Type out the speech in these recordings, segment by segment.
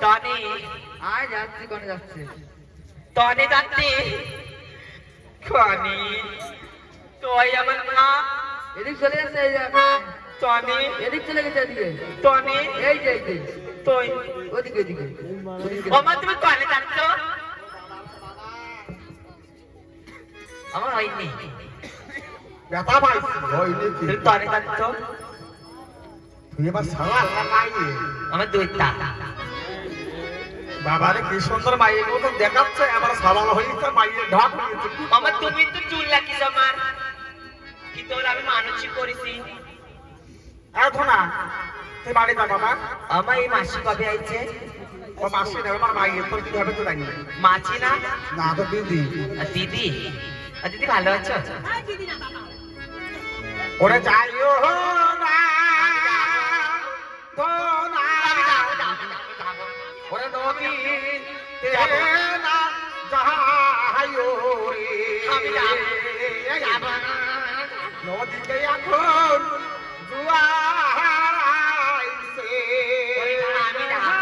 Tony আয় যাচ্ছি, কোনে যাচ্ছে? টনি যাচ্ছি টনি তুই আমার মা এদিক চলে যাচ্ছে, এই যে টনি এদিক চলে গেছে, এদিকে টনি এই যে এই যে তুই ওদিকে এদিকে ওমা তুমি টনি যাচ্ছ আমার হয়নি ব্যথা পাইছি হয়নি কি তুমি টনি যাচ্ছ তুই এবার সারা লাগাই আমার দুইটা বাবারে কি সুন্দর মাইয়ের মতো দেখাচ্ছে আমার সাবাল হয়েছে মাইয়ের ঢাক হয়েছে আমার তুমি তো চুল লাগিস আমার কি তোর আমি মানুষই করেছি এখন না তুই বাড়ি যা বাবা আমার এই মাসি কবে আইছে ও মাসি না আমার মাইয়ের তোর কি হবে তো জানি না মাছি না না তো দিদি আর দিদি আর দিদি ভালো আছো ওরে যাইও না তো না ওরে নবী না যাইও রে আমি যাব নদীতে এখন জোয়ার আইছে আমি যাব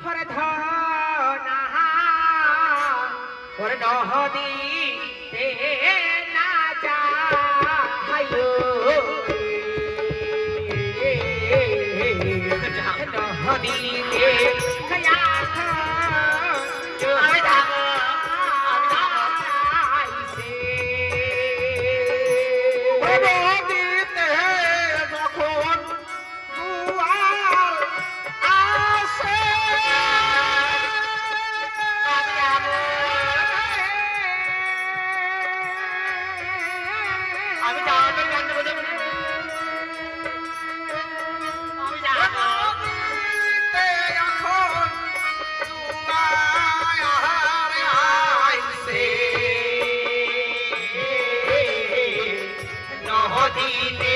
হরে ধনা হরে নহদি তে না যা হাইও নহদি তে খয়া আমি যাব নদীতে যখন জোয়ার আসে আমি যাব আমি যাব আমি যাব নদীতে এখন জোয়ার আইছে নহদিতে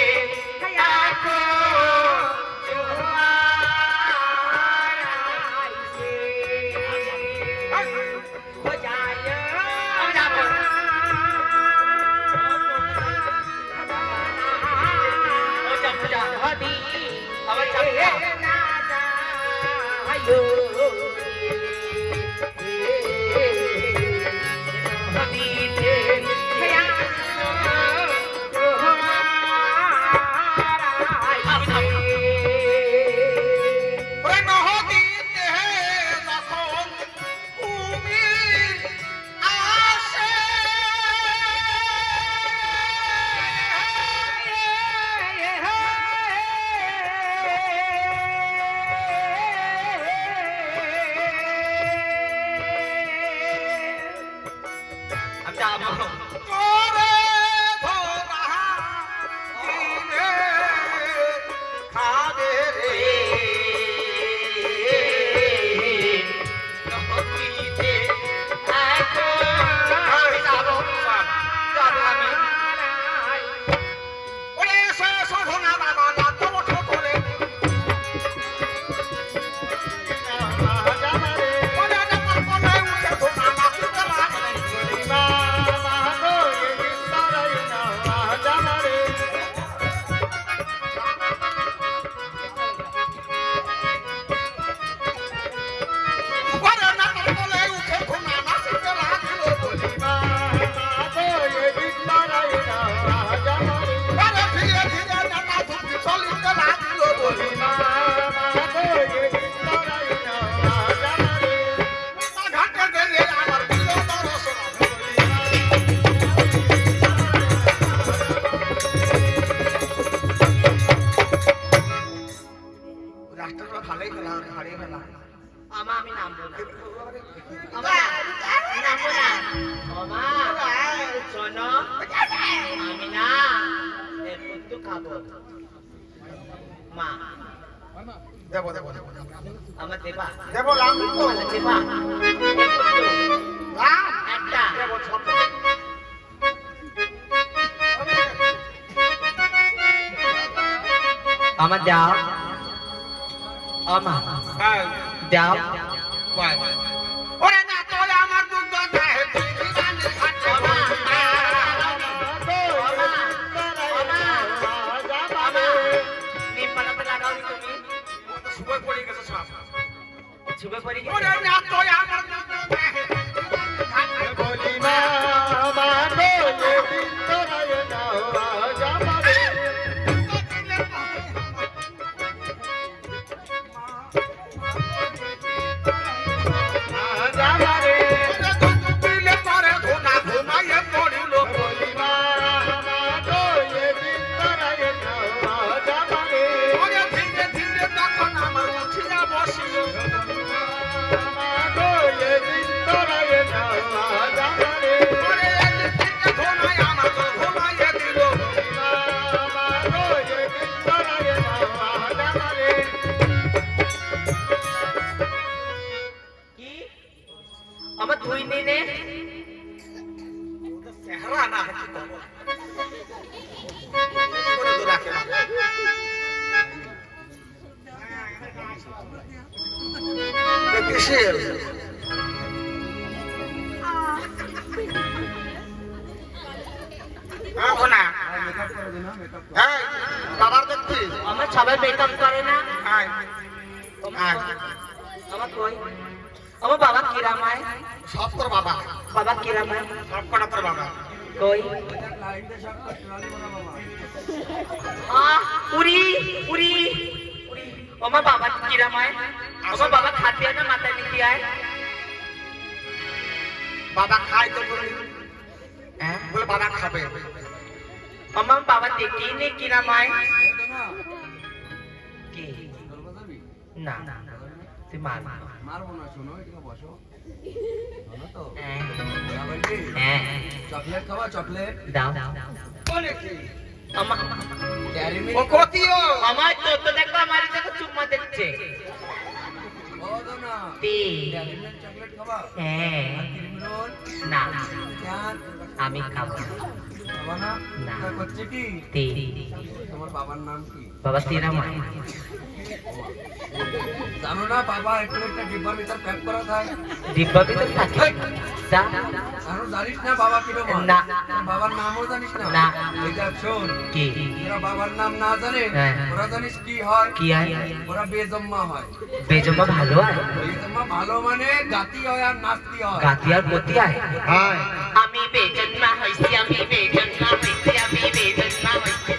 খয়া আমি যাব আমি যাব আমার যাব ওরে নহদীতে যখন কুমির আসে আমি যাব করে ধরা দিনে খাবে রে নহদিতে আমি যাব যাব আমি ওরে এসো এসো ধনা বাবা না তো ওঠো করে ওরে ডাকার কোলে উঠে ধনা নাচতে লাগে ওরে ডাকার কোলে উঠে ধনা নাচতে লাগলো বলি ওরে ধীরে ধীরে ডাকা ধুতি চলিতে লাগলো বলি ঘাটে গেলে আমার দিল দর্শন রাস্তাটা ভালোই খেলা হারিয়ে ফেলা আমি নামবো না আমি নামবো না ওমা শোনো আমি না একটু খাবো মা দেবো দেবো দেবো আমার দেবা দেবো লাম তো আমার দেবা লাম একটা দেবো ছোট আমার দাও আমা হ্যাঁ দাও কয় ওরে না তো আমার দুধ দেয় তুই জানি খাচ্ছে ছুবে পড়ে গেছে সব ছুবে পড়ে ওরে গেছে না তো আমার দুঃখ দেহে বলি মা মা গো এদিন তোরায় নাও আজ আমারে আজ আমারে দিলে পরে ধোনা ধোনায় পড়িল বলি মা মা গো এদিন তোরায় নাও আজ আমারে ওরে ধীরে ধীরে তখন আমার উঠিয়া বসিল মা গো এদিন তোরায় নাও আজ আমারে ওরে একদিকে ধোনায় আমার তো ধোনায় দিল মা মা গো এদিন তোরায় নাও আজ আমারে কি আমার দুই দিনে চেহারা না কি করব করে তো রাখে না কিসের না এই বাবার দেখছিস আমার সবাই মেকআপ করে না আয় আয় আমার কই আমার বাবা কিরামায় সব তোর বাবা বাবা কিরামায় সব কটা তোর বাবা কই উড়ি উড়ি উড়ি আমার বাবা কিরামায় আমার বাবা খাতে না মাথায় নিতে আয় বাবা খায় তো বলি হ্যাঁ বলে বাবা খাবে আমার বাবা দেখি নে কিরামায় কি না তুই মার মারবো না, শোনো এদিকে বসো। ভালো তো? হ্যাঁ রাবান্ডি, হ্যাঁ চকলেট খাবা? চকলেট? দাও বলে কি আমার ডেয়ারি ও মিল্ক? কতিও আমার তো দেখো আমার দেখো চুম্মা দিচ্ছে ও তো না। তি ডেয়ারি মিল্ক চকলেট খাবা? হ্যাঁ আর ক্রিম রোল? না চান? আমি খাবো খাবা না? না। তা করছে কি? তি তোমার বাবার নাম কি? বাবা কিরামায় জানো না বাবা একটু একটা ডিব্বার ভিতর প্যাক করা থাকে? দিব্যা ভিতর থাকে যা জানো, জানিস না বাবা কিরকম? না। বাবার নামও জানিস না? না। এটা শোন, কি ওরা বাবার নাম না জানে, হ্যাঁ। ওরা জানিস কি হয়? কি হয় ওরা বেজম্মা হয়। বেজমা ভালো হয় বেজম্মা ভালো মানে গাতি হয় আর নাস্তি হয়। গাতি আর গতি হয় হায় আমি বেজন্মা হইছি আমি বেজন্মা হইছি আমি বেজন্মা হইছি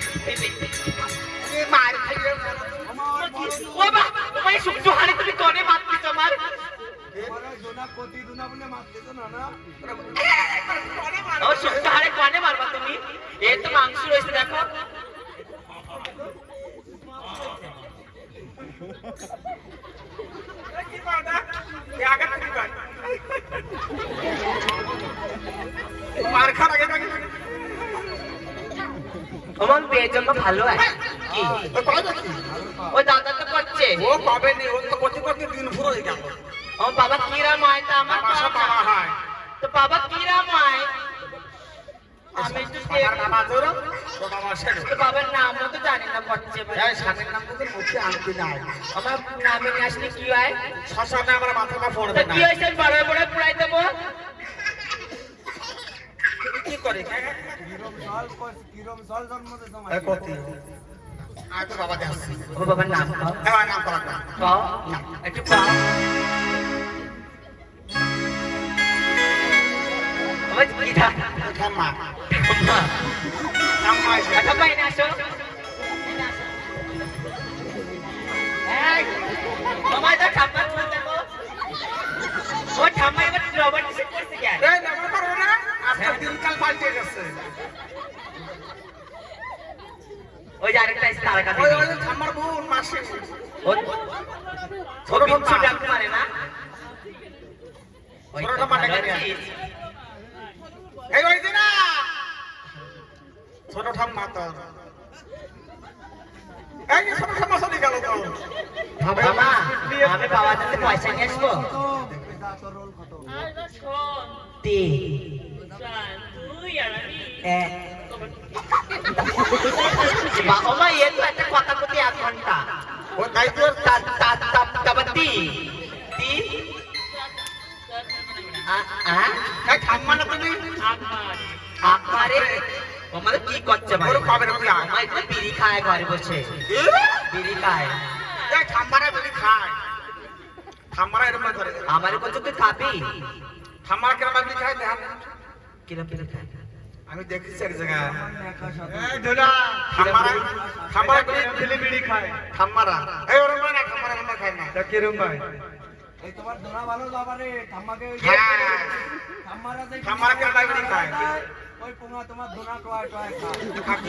মার খাইয়ে ও বা ওই সুজু হারে তুমি কোনে মারছিস আমার ওরা দোনা কতি দোনা বলে মারতেছ না না? ও সুজু হারে কোনে মারবা তুমি এই তো মাংস রইছে দেখো কি বাবা এ আগে কি কর মার খা আগে আগে আমার বেজন্মা ভালো হয় কি ও কয় নাকি ও দাদা তো করছে ও পাবে নি ও তো কত কত দিন পুরো হয়ে গেল ও বাবা কিরামায় তা আমার বাসা বাবা হয় তো বাবা কিরামায় আমি তো আমার বাবা জোর তো বাবা শেখ তো বাবার নামও তো জানি না করছে এই স্বামীর নাম তো মুখে আনতে নাই আমার নামে নিয়ে আসলে কি হয় শ্মশানে আমার মাথাটা তা পড়বে না কি হয়েছে বড় বড় পুরাই দেবো কি করে কিরম জল জন্ম দিতে এ কতি আয় তো বাবা দেখছি ও বাবার নাম খাও এবার নাম করা খাও একটু খাও আমার কি থা ঠাম্মা মা ঠাম্মা এসে আচ্ছা ভাই না আসো এই মামা এটা ঠাম্মা তুই দেখো ও ঠাম্মা এবার রবার্ট সে করছে কি এই নাম করো না আজকে দিনকাল পাল্টে গেছে ওই যে আরেকটা আছে তারকা ওই দিদি ওই ঠাম্মার বোন মাসি ও ছোট বিচ্ছু ডাক মারে না ওই ছোটটা মাঠে ভালো গেছে। আছিস? এই ওই দিনা ছোট ঠাম্মা তো এই যে ছোট ঠাম্মা চলে গেল তো মামা আমি বাবার কাছে পয়সা নিয়ে আসবো তি বাবা এর তো একটা কথা কতি 1 ঘন্টা ও তাই তোর তাবাতি তি এই ঠাম্মা না তুমি আমারে আমারে কি করছে ভাই ওর পাবে না তুই আয় আমার একটু বিড়ি খায় ঘরে বসে বিড়ি খায় এই ঠাম্মারা বিড়ি খায় ঠাম্মারা এরকম করে আমার কাছে তুই খাবি ঠাম্মারা কেন বিড়ি খায় দেখান কিরম কিরম খাই আমি দেখেছি এক জায়গায় এই ঢোলা ঠাম্মারা ঠাম্মারা বিলি বিড়ি খায় ঠাম্মারা এই ওরকম না ঠাম্মারা আমরা খায় না তা কিরম ভাই এই তোমার দোনা ভালো বাবারে ঠাম্মাকে হ্যাঁ ঠাম্মারা যে ঠাম্মারা কেন বিড়ি খায় ওই পোঙা তোমার দোনা টয় টয় খায়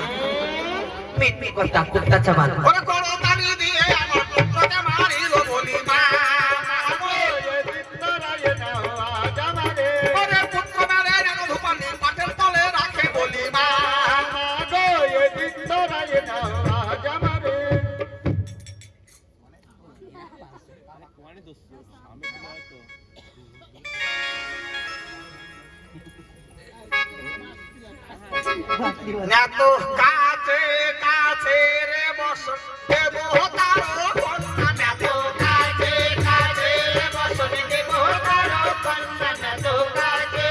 মিট মিট কথা কুত্তা চাবাল ওরে করো তালি দিয়ে আমার পুত্রকে মারিল বলি মা ওরে পুত্র মেরে যেন ধুপানি পাটের তলে রাখে বলি মা না তো কাছে কাছে রে বস দেব তারো কন্যা না তো কাছে কাছে রে বস দেব তারো কন্যা না তো কাছে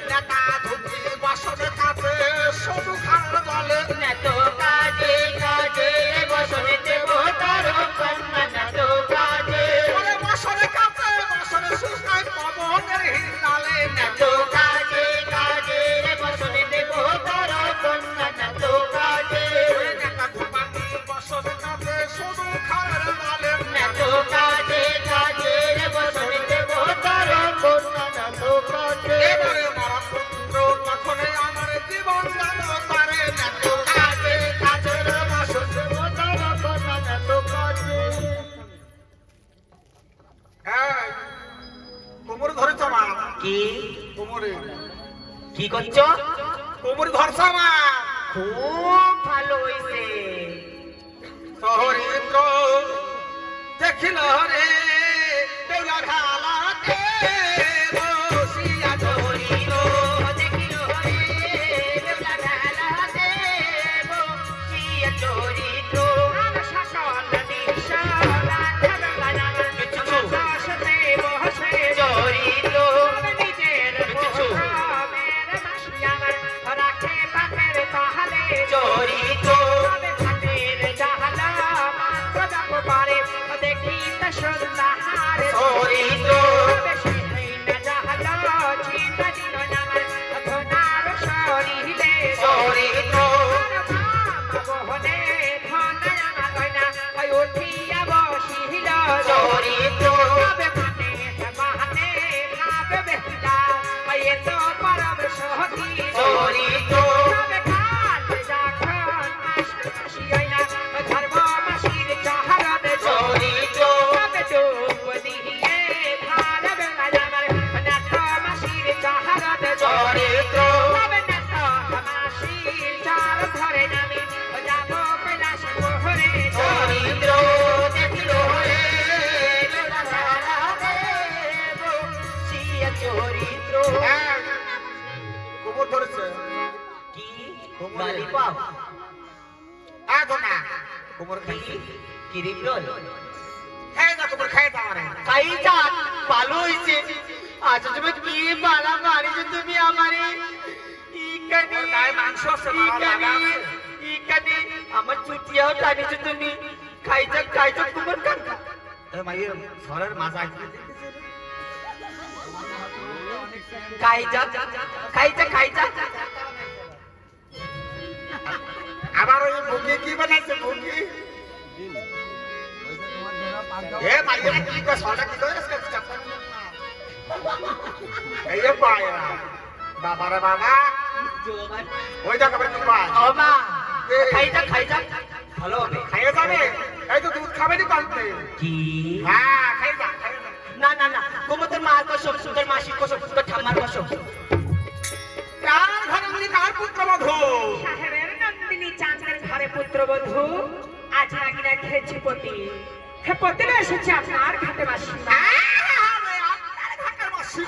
নেতা ধুতি বসর কাছে শুধু খাল বলে না তো কাছে কাছে রে বস দেব তারো কন্যা না তো কাছে ওরে বসর কাছে বসর সুস্থায় পবনের হিলালে না তো কাছে কাছে রে বস দেব তারো কন্যা না তো কাছে ওরে নেতা ধুপানি বসর কাছে শুধু খাল বলে না তো কাছে কাছে রে বস দেব তারো কন্যা না তো কাছে এবারে মরা পুত্র তখনই আমার জীবন দান করে না তো কাছে কাছে রে বস দেব তারো কন্যা না তো কাছে এই কোমর ধরেছ মা কি কোমরে কি করছো কোমর ধরছ মা খুব ভালো হইছে শহরেন্দ্র দেখিল রে দেউলা ঘালাতে বসিয়া ধরিল দেখিল রে বেলা গালাতে বসিয়া চরিত্র আর শাসন দিশালা ধারবানা শাসনে বসে চরিত্র নিজের মের মাসিয়ামার রাখে পাখের পাহাড়ে চরিত্র হাতের জাহালা মাত্র যাব পারে দেখি তা সুন্দর চরিত্র চরিত্র চরিত্র চরিত্র চরিত্র চরিত্র চরিত্র দেখিল রে দেউলা ঘালাতে বসিয়া চরিত্র কোমর ধরেছে কি ললিপপ না কোমর খাইছি কি রিপ্রল খাই না কোমর খাই দাও রে খাই যা ভালো হইছে আচ্ছা তুমি কি বালা মারিছো তুমি আমারে ইকানি ওর গায়ে মাংস আছে, মারা লাগা আছে। ইকানি আমার ছুটিয়াও টানিছো তুমি খাইছা কুমার কাকা এ মাইয়ের ঘরের মাঝায় খাইছা আবার ওই মুখে কি বানাইছে মুখে এ মাইয়ের কি কো সরটা কি কইছ এই যে পায়া বাবা রে বাবা ওই দেখো কি পায় ও মা খাইছা ভালো হবে খাইয়ে যাবে এই তো দুধ খাবে নি পালতে কি হ্যাঁ খাই যা না কুমতের মার কসম তোর মাসির কসম তোর ঠাম্মার কসম কার ঘরে উনি কার পুত্রবধূ সাহেবের নন্দিনী চাঁদের ঘরে পুত্রবধূ আজ নাগিনা খেয়েছি পতি হে পতি এসেছে আপনার ঘাটে মাসি আরে আপনার ঘাটের মাসি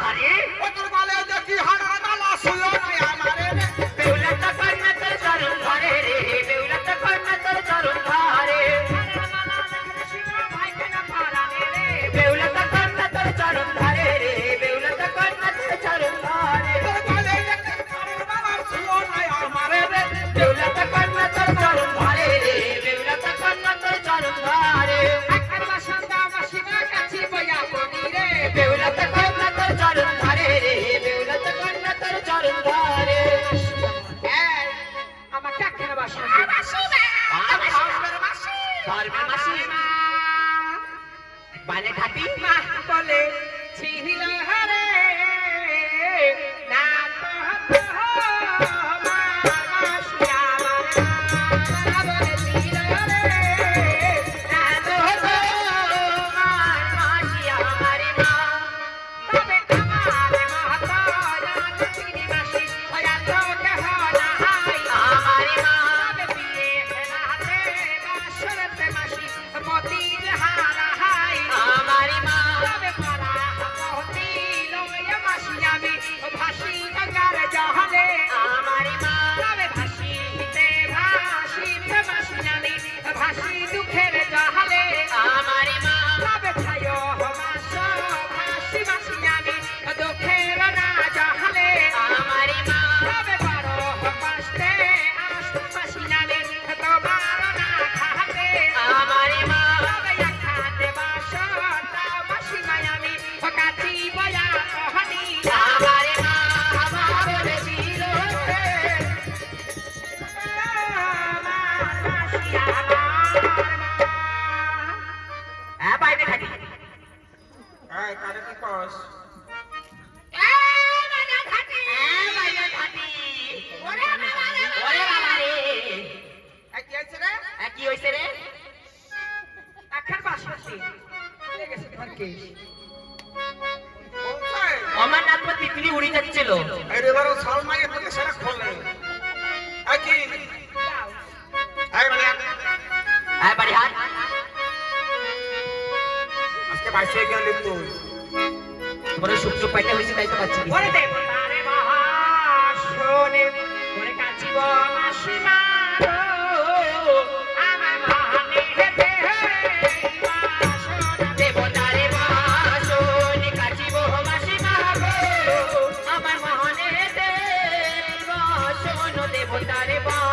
আরে ও তোর গালে দেখি হাড়া গালা শুলো নাই আমারে রে বেউলা তো কন্যা তোর চরণ ধরে রে বেউলা তো কন্যা তোর চরণ ধরে বেউলা তো কন্যা তোর চরণ ধরে রে বেউলা তো কন্যা তোর চরণ ধরে তোর গালে দেখি হাড়া গালা শুলো নাই আমারে রে বেউলা তো কন্যা তোর চরণ ধরে রে বেউলা তো কন্যা তোর চরণ ধরে ধর্মের মাসি বানে ঘাটি মা বলে ছিল হরে না তো মাসি আমার বলে ছিল হরে না তো মাসি আমার মা তবে আমার মাতা জানি মাসি ওরা তো কেহ নাই আমার মা তবে বিয়ে হেলাতে বাসরতে মাসি মতির হারা হাই আমার মা তবে পারা মতি লয় মাসি আমি ভাসি গঙ্গার জহলে আমার মা তবে ভাসিতে ভাসিতে মাসি আমি ভাসি দুঃখের জহলে আমার মা তবে ছায় মাস ভাসি মাসি আমি দুঃখের না জহলে আমার মা তবে বারো মাসতে আসতে মাসি আমি তোমার না খাতে আমার মা তবে এখানে বাসটা মাসি মায়ামি কাচি বয়া কহানি আমার মা আমার বলেছিল হ্যাঁ বাইরে ঘাটি এই কারে কি কস বাইরে ঘাটি ওরে বাবা রে এই কি হইছে রে কি হয়েছে রে এখন বাসছি লেগেছে ঘরকে বলছে আমার নাম তো তিতলি উড়ে যাচ্ছিল এই রে বারো সাল মাইয়ে তোকে সেরা খোলে এই কি এই মানে হ্যাঁ বাড়ি হাত আজকে বাইসে গেলি তুই বড় সুখ সুখ পাইতে হয়েছে তাই তো পাচ্ছি ওরে দেবতারে মহাশোনে ওরে কাচিব মাসিমা আমার মহানে হেতে দেবতারে বাসন কাচিব মাসিমা গো আমার মহনে দেব শোনো দেবতারে বাসন